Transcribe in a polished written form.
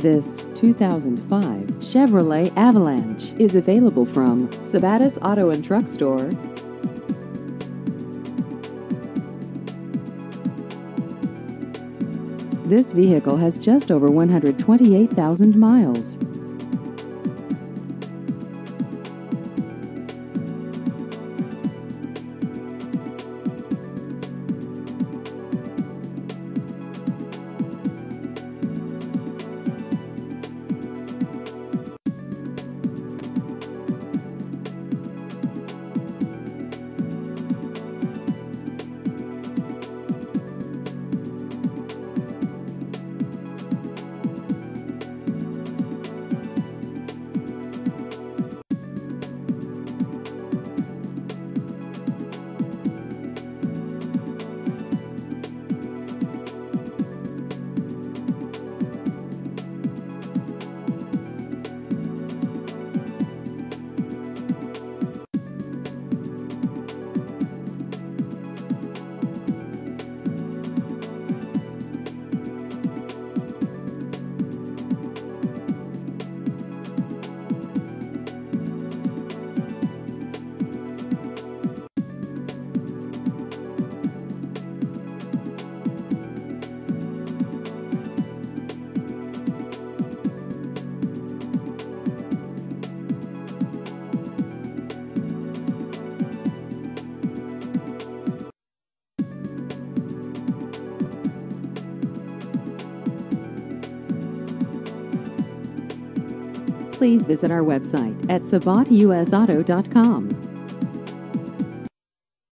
This 2005 Chevrolet Avalanche is available from Sabattus Auto and Truck Store. This vehicle has just over 128,000 miles. Please visit our website at sabattusauto.com.